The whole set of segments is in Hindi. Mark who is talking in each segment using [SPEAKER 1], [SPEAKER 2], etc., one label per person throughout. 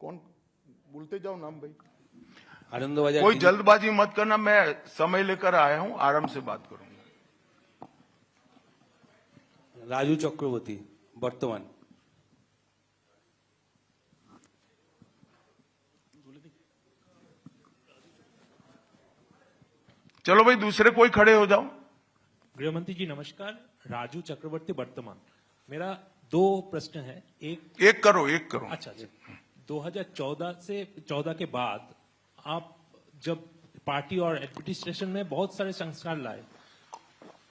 [SPEAKER 1] कौन बोलते जाओ नाम भाई।
[SPEAKER 2] आनंदबाजार
[SPEAKER 1] कोई जल्दबाजी मत करना, मैं समय लेकर आया हूं, आराम से बात करूंगा।
[SPEAKER 2] राजू चक्रवर्ती वर्तमान।
[SPEAKER 1] चलो भाई दूसरे कोई खड़े हो जाओ।
[SPEAKER 3] गृहमंत्री जी नमस्कार, राजू चक्रवर्ती वर्तमान। मेरा दो प्रश्न है।
[SPEAKER 1] एक करो।
[SPEAKER 3] अच्छा 2014 के बाद आप जब पार्टी और एडमिनिस्ट्रेशन में बहुत सारे संस्कार लाए,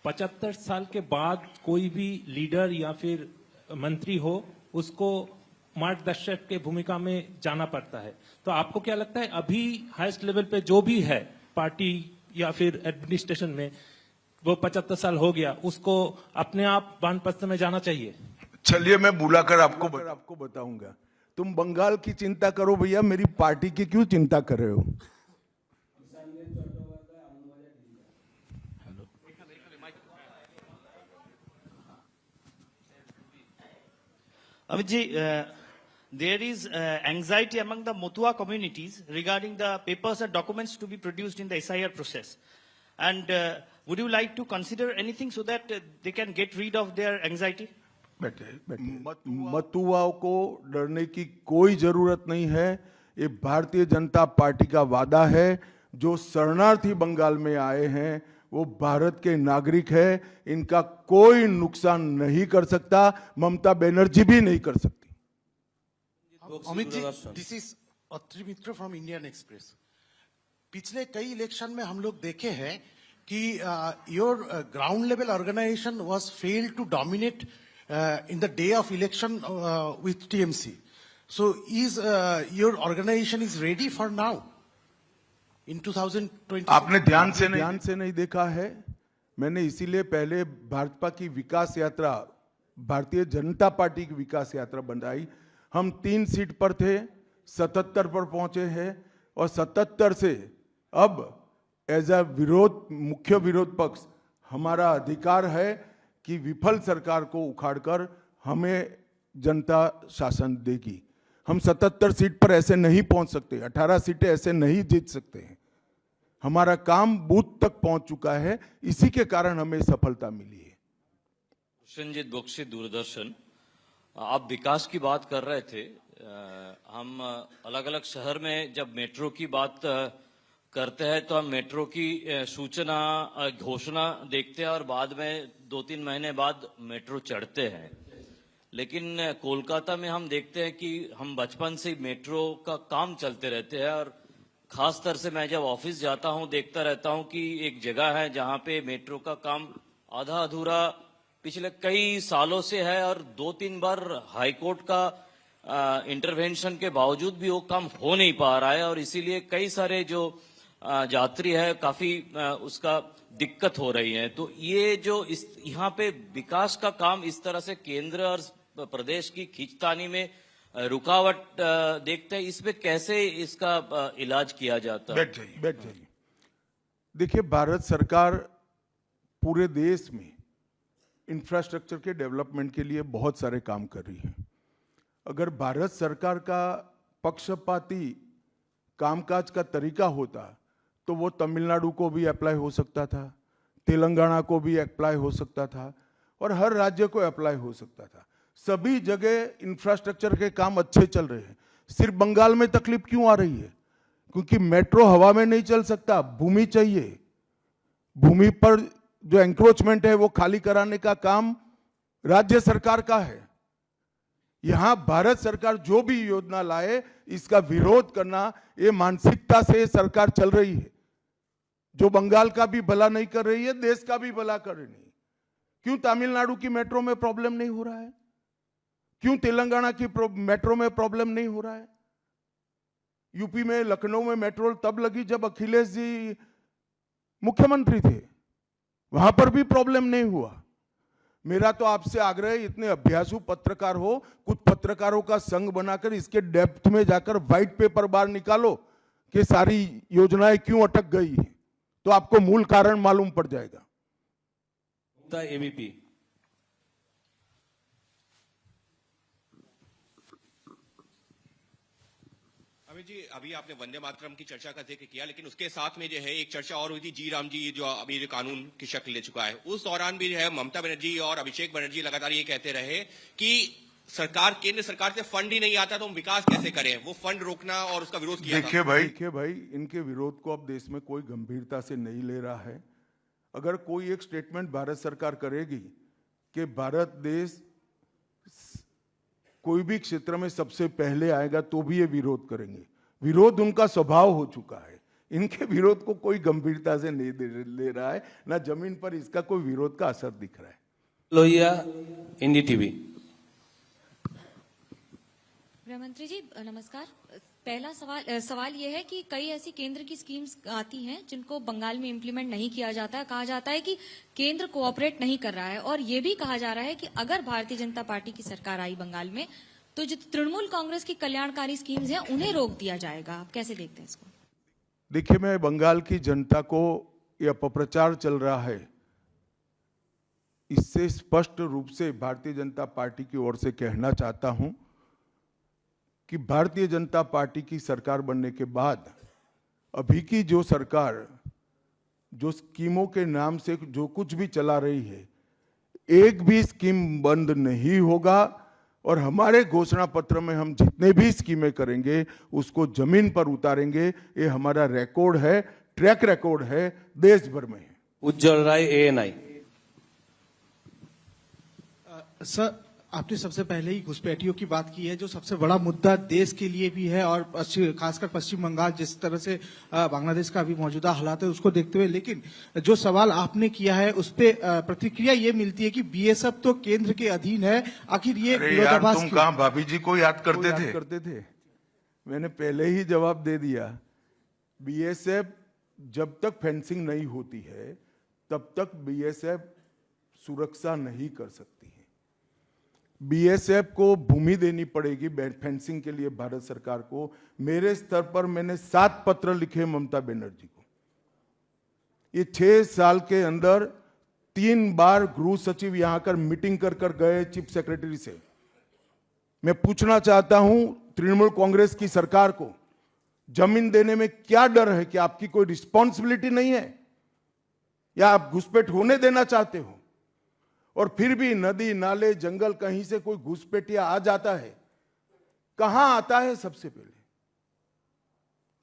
[SPEAKER 3] 75 साल के बाद कोई भी लीडर या फिर मंत्री हो उसको मार्गदर्शक के भूमिका में जाना पड़ता है। तो आपको क्या लगता है अभी हाईएस्ट लेवल पे जो भी है पार्टी या फिर एडमिनिस्ट्रेशन में, वो 75 साल हो गया, उसको अपने आप वानप्रस्थ में जाना चाहिए?
[SPEAKER 1] चलिए मैं बुलाकर आपको बताऊंगा। तुम बंगाल की चिंता करो भैया, मेरी पार्टी की क्यों चिंता कर रहे हो?
[SPEAKER 4] Amit ji, there is anxiety among the Motua communities regarding the papers and documents to be produced in the SIR process. And would you like to consider anything so that they can get rid of their anxiety?
[SPEAKER 1] मतुआओं को डरने की कोई जरूरत नहीं है। ये भारतीय जनता पार्टी का वादा है। जो शरणार्थी बंगाल में आए हैं वो भारत के नागरिक है, इनका कोई नुकसान नहीं कर सकता, ममता बनर्जी भी नहीं कर सकती।
[SPEAKER 5] Amit ji, this is Atri Mitra from Indian Express. पिछले कई इलेक्शन में हम लोग देखे हैं कि your ground level organisation was failed to dominate in the day of election with TMC. So is your organization is ready for now in 2020?
[SPEAKER 1] आपने ध्यान से नहीं देखा है। मैंने इसीलिए पहले भाजपा की विकास यात्रा, भारतीय जनता पार्टी की विकास यात्रा बनाई। हम 3 सीट पर थे, 77 पर पहुंचे हैं और 77 से अब एज अ मुख्य विरोध पक्ष हमारा अधिकार है कि विफल सरकार को उखाड़कर हमें जनता शासन देगी। हम 77 सीट पर ऐसे नहीं पहुंच सकते, 18 सीटें ऐसे नहीं जीत सकते हैं। हमारा काम बूथ तक पहुंच चुका है, इसी के कारण हमें सफलता मिली है।
[SPEAKER 6] प्रसेनजीत बख्शी, दूरदर्शन। आप विकास की बात कर रहे थे। हम अलग अलग शहर में जब मेट्रो की बात करते हैं तो हम मेट्रो की सूचना घोषणा देखते हैं और बाद में 2-3 महीने बाद मेट्रो चढ़ते हैं। लेकिन कोलकाता में हम देखते हैं कि हम बचपन से मेट्रो का काम चलते रहते हैं और खास तौर से मैं जब ऑफिस जाता हूं देखता रहता हूं कि एक जगह है जहां पे मेट्रो का काम आधा अधूरा पिछले कई सालों से है और 2-3 बार हाईकोर्ट का इंटरवेंशन के बावजूद भी वो काम हो नहीं पा रहा है और इसीलिए कई सारे जो यात्री है काफी उसका दिक्कत हो रही है। तो ये जो यहाँ पे विकास का काम इस तरह से केंद्र और प्रदेश की खींचतानी में रुकावट देखते हैं, इसमें कैसे इसका इलाज किया जाता है?
[SPEAKER 1] बैठ जाइए। देखिए, भारत सरकार पूरे देश में इंफ्रास्ट्रक्चर के डेवलपमेंट के लिए बहुत सारे काम कर रही है। अगर भारत सरकार का पक्षपाती कामकाज का तरीका होता तो वो तमिलनाडु को भी अप्लाई हो सकता था, तेलंगाना को भी अप्लाई हो सकता था और हर राज्य को अप्लाई हो सकता था। सभी जगह इंफ्रास्ट्रक्चर के काम अच्छे चल रहे हैं। सिर्फ बंगाल में तकलीफ क्यों आ रही है? क्योंकि मेट्रो हवा में नहीं चल सकता, भूमि चाहिए। भूमि पर जो एंक्रोचमेंट है वो खाली कराने का काम राज्य सरकार का है। यहां भारत सरकार जो भी योजना लाए इसका विरोध करना, ये मानसिकता से सरकार चल रही है, जो बंगाल का भी भला नहीं कर रही है, देश का भी भला कर रही है। क्यों तमिलनाडु की मेट्रो में प्रॉब्लम नहीं हो रहा है? क्यों तेलंगाना की मेट्रो में प्रॉब्लम नहीं हो रहा है? यूपी में लखनऊ में मेट्रो तब लगी जब अखिलेश जी मुख्यमंत्री थे, वहां पर भी प्रॉब्लम नहीं हुआ। मेरा तो आपसे आग्रह है, इतने अभ्यासु पत्रकार हो, कुछ पत्रकारों का संघ बनाकर इसके डेप्थ में जाकर व्हाइट पेपर बाहर निकालो कि सारी योजनाएं क्यों अटक गई है, तो आपको मूल कारण मालूम पड़ जाएगा।
[SPEAKER 2] एबीपी।
[SPEAKER 7] अमित जी, अभी आपने वंदे मातरम की चर्चा का जिक्र किया, लेकिन उसके साथ में जो है एक चर्चा और हुई थी, जी राम जी जो अभी जो कानून की शक्ल ले चुका है, उस दौरान भी जो है ममता बनर्जी और अभिषेक बनर्जी लगातार ये कहते रहे कि केंद्र सरकार से फंड ही नहीं आता तो हम विकास कैसे करें। वो फंड रोकना और उसका विरोध किया था।
[SPEAKER 1] देखिए भाई, इनके विरोध को अब देश में कोई गंभीरता से नहीं ले रहा है। अगर कोई एक स्टेटमेंट भारत सरकार करेगी कि भारत देश कोई भी क्षेत्र में सबसे पहले आएगा, तो भी ये विरोध करेंगे। विरोध उनका स्वभाव हो चुका है। इनके विरोध को कोई गंभीरता से नहीं ले रहा है, ना जमीन पर इसका कोई विरोध का असर दिख रहा है।
[SPEAKER 2] लोहिया, NDTV।
[SPEAKER 8] गृह मंत्री जी नमस्कार। पहला सवाल यह है कि कई ऐसी केंद्र की स्कीम्स आती हैं जिनको बंगाल में इम्प्लीमेंट नहीं किया जाता है। कहा जाता है कि केंद्र कोऑपरेट नहीं कर रहा है, और ये भी कहा जा रहा है कि अगर भारतीय जनता पार्टी की सरकार आई बंगाल में तो जो तृणमूल कांग्रेस की कल्याणकारी स्कीम्स हैं उन्हें रोक दिया जाएगा। आप कैसे देखते हैं इसको?
[SPEAKER 1] देखिए, मैं बंगाल की जनता को यह अपप्रचार चल रहा है, इससे स्पष्ट रूप से भारतीय जनता पार्टी की ओर से कहना चाहता हूं कि भारतीय जनता पार्टी की सरकार बनने के बाद अभी की जो सरकार जो स्कीमों के नाम से जो कुछ भी चला रही है, एक भी स्कीम बंद नहीं होगा। और हमारे घोषणा पत्र में हम जितने भी स्कीमें करेंगे उसको जमीन पर उतारेंगे। ये हमारा रिकॉर्ड है, ट्रैक रिकॉर्ड है, देश भर में है।
[SPEAKER 2] उज्जवल राय, ANI।
[SPEAKER 9] सर, आपने सबसे पहले ही घुसपैठियों की बात की है, जो सबसे बड़ा मुद्दा देश के लिए भी है, और खासकर पश्चिम बंगाल जिस तरह से बांग्लादेश का अभी मौजूदा हालात है उसको देखते हुए। लेकिन जो सवाल आपने किया है उस पे प्रतिक्रिया ये मिलती है कि BSF तो केंद्र के अधीन है। आखिर ये विरोधाभास
[SPEAKER 1] तुम कहाँ भाभी जी को याद करते थे? मैंने पहले ही जवाब दे दिया। BSF जब तक फेंसिंग नहीं होती है तब तक BSF सुरक्षा नहीं कर सकती है। BSF को भूमि देनी पड़ेगी फेंसिंग के लिए भारत सरकार को। मेरे स्तर पर मैंने 7 पत्र लिखे ममता बनर्जी को। ये 6 साल के अंदर 3 बार गृह सचिव यहां आकर मीटिंग कर गए चीफ सेक्रेटरी से। मैं पूछना चाहता हूं तृणमूल कांग्रेस की सरकार को, जमीन देने में क्या डर है? कि आपकी कोई रिस्पॉन्सिबिलिटी नहीं है, या आप घुसपैठ होने देना चाहते हो? और फिर भी नदी नाले जंगल कहीं से कोई घुसपैठिया आ जाता है, कहां आता है? सबसे पहले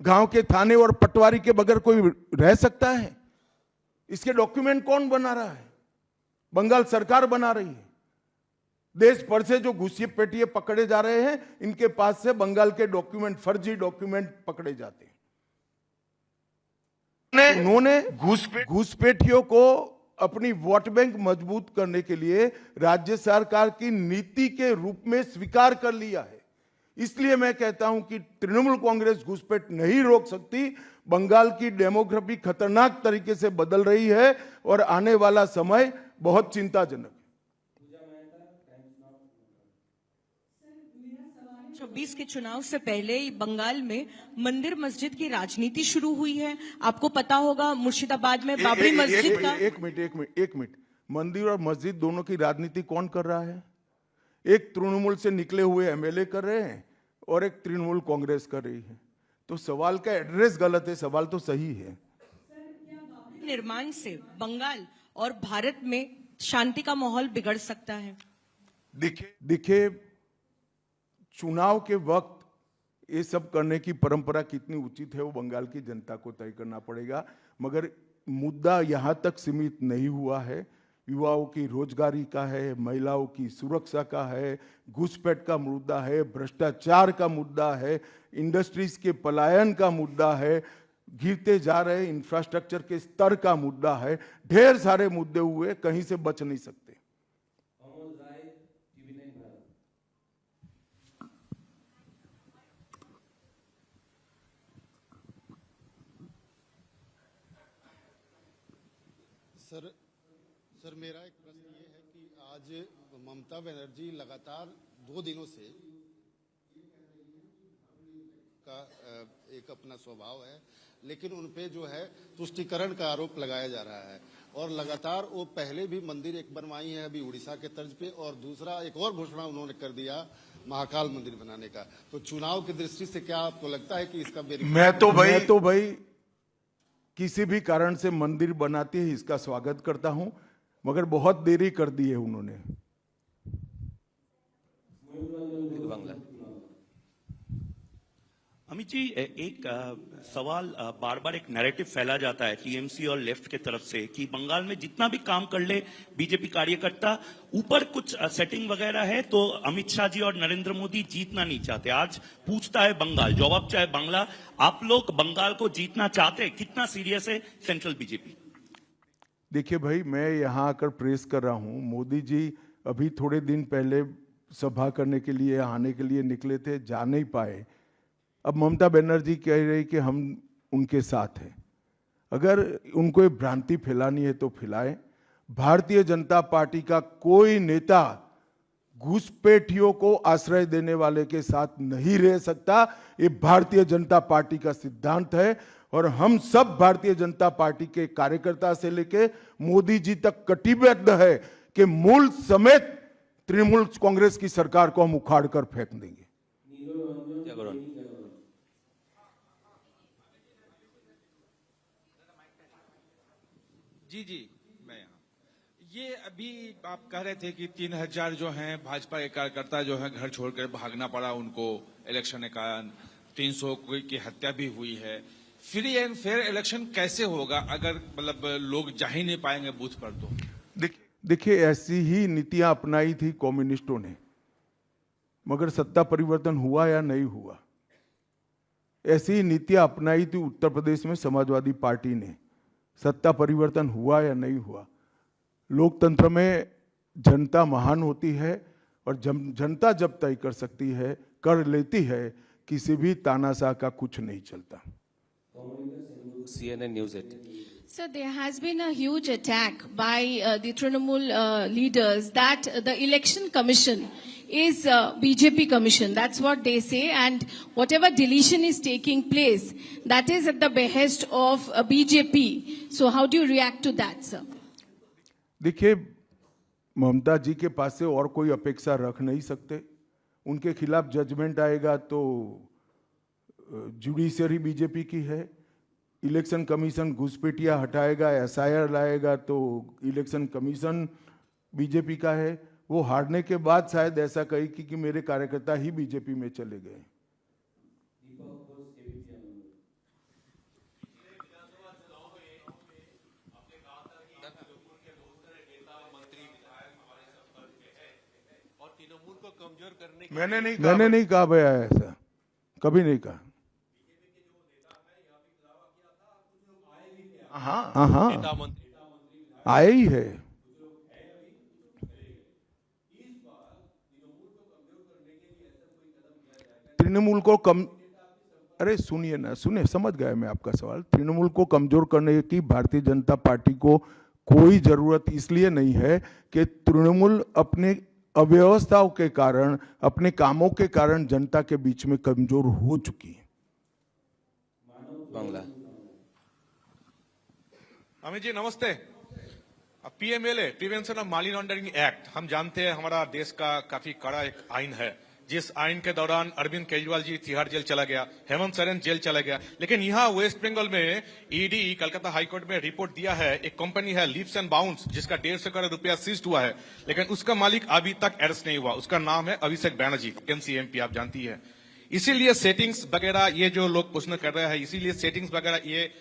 [SPEAKER 1] गांव के थाने और पटवारी के बगैर कोई रह सकता है? इसके डॉक्यूमेंट कौन बना रहा है? बंगाल सरकार बना रही है। देश भर से जो घुसपैठिए पकड़े जा रहे हैं, इनके पास से बंगाल के डॉक्यूमेंट, फर्जी डॉक्यूमेंट पकड़े जाते हैं। उन्होंने घुसपैठियों को अपनी वोट बैंक मजबूत करने के लिए राज्य सरकार की नीति के रूप में स्वीकार कर लिया है। इसलिए मैं कहता हूं कि तृणमूल कांग्रेस घुसपैठ नहीं रोक सकती। बंगाल की डेमोग्राफी खतरनाक तरीके से बदल रही है और आने वाला समय बहुत चिंताजनक है।
[SPEAKER 10] 2024 के चुनाव से पहले बंगाल में मंदिर मस्जिद की राजनीति शुरू हुई है। आपको पता होगा मुर्शिदाबाद में बाबरी मस्जिद का।
[SPEAKER 1] एक मिनट, मंदिर और मस्जिद दोनों की राजनीति कौन कर रहा है? एक तृणमूल से निकले हुए MLA कर रहे हैं और एक तृणमूल कांग्रेस कर रही है। तो सवाल का एड्रेस गलत है, सवाल तो सही है।
[SPEAKER 10] निर्माण से बंगाल और भारत में शांति का माहौल बिगड़ सकता है।
[SPEAKER 1] देखिए, चुनाव के वक्त ये सब करने की परंपरा कितनी उचित है वो बंगाल की जनता को तय करना पड़ेगा। मगर मुद्दा यहां तक सीमित नहीं हुआ है। युवाओं की रोजगारी का है, महिलाओं की सुरक्षा का है, घुसपैठ का मुद्दा है, भ्रष्टाचार का मुद्दा है, इंडस्ट्रीज के पलायन का मुद्दा है, गिरते जा रहे इंफ्रास्ट्रक्चर के स्तर का मुद्दा है। ढेर सारे मुद्दे हुए, कहीं से बच नहीं सकते।
[SPEAKER 11] सर मेरा एक प्रश्न ये है कि आज ममता बनर्जी लगातार 2 दिनों से का एक अपना स्वभाव है, लेकिन उनपे जो है तुष्टीकरण का आरोप लगाया जा रहा है। और लगातार वो पहले भी मंदिर एक बनवाई है अभी उड़ीसा के तर्ज पे, और दूसरा एक और घोषणा उन्होंने कर दिया महाकाल मंदिर बनाने का। तो चुनाव की दृष्टि से क्या आपको लगता है कि इसका
[SPEAKER 1] मैं तो भाई किसी भी कारण से मंदिर बनाते ही इसका स्वागत करता हूं, मगर बहुत देरी कर दी है उन्होंने।
[SPEAKER 2] बांग्ला।
[SPEAKER 12] अमित जी, एक सवाल बार बार एक नैरेटिव फैला जाता है टीएमसी और लेफ्ट के तरफ से कि बंगाल में जितना भी काम कर ले बीजेपी कार्यकर्ता, ऊपर कुछ सेटिंग वगैरह है तो अमित शाह जी और नरेंद्र मोदी जीतना नहीं चाहते। आज पूछता है बंगाल, जवाब चाहे बांग्ला, आप लोग बंगाल को जीतना चाहते हैं? कितना सीरियस है सेंट्रल बीजेपी?
[SPEAKER 1] देखिए भाई, मैं यहाँ आकर प्रेस कर रहा हूँ। मोदी जी अभी थोड़े दिन पहले सभा करने के लिए आने के लिए निकले थे, जा नहीं पाए। अब ममता बनर्जी कह रही कि हम उनके साथ हैं। अगर उनको ये भ्रांति फैलानी है तो फैलाएं। भारतीय जनता पार्टी का कोई नेता घुसपैठियों को आश्रय देने वाले के साथ नहीं रह सकता। ये भारतीय जनता पार्टी का सिद्धांत है और हम सब भारतीय जनता पार्टी के कार्यकर्ता से लेके मोदी जी तक कटिबद्ध है कि मूल समेत तृणमूल कांग्रेस की सरकार को हम उखाड़ कर फेंक देंगे।
[SPEAKER 13] जी, मैं यहाँ। ये अभी आप कह रहे थे कि 3000 जो हैं भाजपा के कार्यकर्ता जो हैं घर छोड़कर भागना पड़ा उनको इलेक्शन के कारण, 300 की हत्या भी हुई है। फ्री एंड फेयर इलेक्शन कैसे होगा अगर मतलब लोग जा ही नहीं पाएंगे बूथ पर? तो
[SPEAKER 1] देखिए, ऐसी ही नीतियां अपनाई थी कम्युनिस्टों ने, मगर सत्ता परिवर्तन हुआ या नहीं हुआ। ऐसी ही नीतियां अपनाई थी उत्तर प्रदेश में समाजवादी पार्टी ने, सत्ता परिवर्तन हुआ या नहीं हुआ। लोकतंत्र में जनता महान होती है और जनता जब तय कर सकती है, कर लेती है, किसी भी तानाशाह का कुछ नहीं चलता।
[SPEAKER 2] CNN News 18.
[SPEAKER 10] Sir, there has been a huge attack by the Trinamool leaders that the election commission is BJP commission. That's what they say, and whatever deletion is taking place, that is at the behest of BJP. So how do you react to that, sir?
[SPEAKER 1] देखिए, ममता जी के पास से और कोई अपेक्षा रख नहीं सकते। उनके खिलाफ जजमेंट आएगा तो जुडिशरी बीजेपी की है, इलेक्शन कमीशन घुसपैठिया हटाएगा, SIR लाएगा तो इलेक्शन कमीशन बीजेपी का है। वो हारने के बाद शायद ऐसा कही कि मेरे कार्यकर्ता ही बीजेपी में चले गए। मैंने नहीं कहा भैया, ऐसा कभी नहीं कहा। हाँ, आए ही है। तृणमूल को अरे सुनिए ना, समझ गया मैं आपका सवाल। तृणमूल को कमजोर करने की भारतीय जनता पार्टी को कोई जरूरत इसलिए नहीं है कि तृणमूल अपने अव्यवस्थाओं के कारण, अपने कामों के कारण जनता के बीच में कमजोर हो चुकी है।
[SPEAKER 2] बांग्ला।
[SPEAKER 13] अमित जी नमस्ते। PMLA, prevention of money laundering act, हम जानते हैं हमारा देश का काफी कड़ा एक आइन है, जिस आइन के दौरान अरविंद केजरीवाल जी तिहाड़ जेल चला गया, हेमंत सोरेन जेल चला गया। लेकिन यहाँ वेस्ट बंगाल में ED कलकत्ता हाईकोर्ट में रिपोर्ट दिया है, एक कंपनी है लीप्स एंड बाउंड्स जिसका 150 करोड़ रुपया सीज्ड हुआ है, लेकिन उसका मालिक अभी तक अरेस्ट नहीं हुआ। उसका नाम है अभिषेक बैनर्जी, MCMP, आप जानती है। इसीलिए सेटिंग्स वगैरह ये जो लोग क्वेश्चन कर रहे हैं, इसीलिए सेटिंग्स वगैरह ये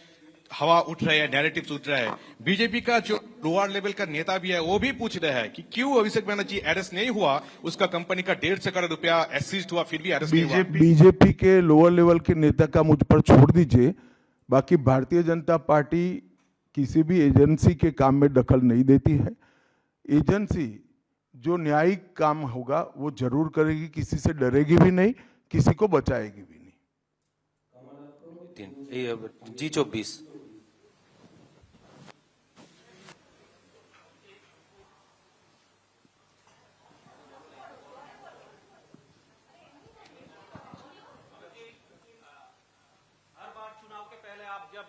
[SPEAKER 13] हवा उठ रहे हैं, नैरेटिव्स उठ रहे हैं। बीजेपी का जो लोअर लेवल का नेता भी है वो भी पूछ रहे हैं कि क्यों अभिषेक बैनर्जी अरेस्ट नहीं हुआ, उसका कंपनी का 150 करोड़ रुपया सीज्ड हुआ फिर भी अरेस्ट नहीं हुआ।
[SPEAKER 1] बीजेपी के लोअर लेवल के नेता का मुझ पर छोड़ दीजिए, बाकी भारतीय जनता पार्टी किसी भी एजेंसी के काम में दखल नहीं देती है। एजेंसी जो न्यायिक काम होगा वो जरूर करेगी, किसी से डरेगी भी नहीं, किसी को बचाएगी भी नहीं।
[SPEAKER 2] G24।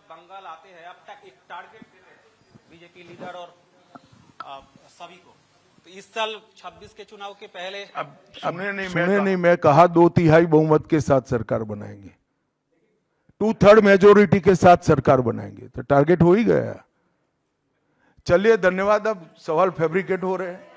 [SPEAKER 12] बंगाल आते हैं, अब तक एक टारगेट देते हैं बीजेपी लीडर और सभी को
[SPEAKER 14] इस साल 26 के चुनाव के पहले
[SPEAKER 1] अब सुने नहीं, मैं कहा 2/3 बहुमत के साथ सरकार बनाएंगे, 2/3 मेजोरिटी के साथ सरकार बनाएंगे, तो टारगेट हो ही गया। चलिए धन्यवाद। अब सवाल फैब्रिकेट हो रहे हैं।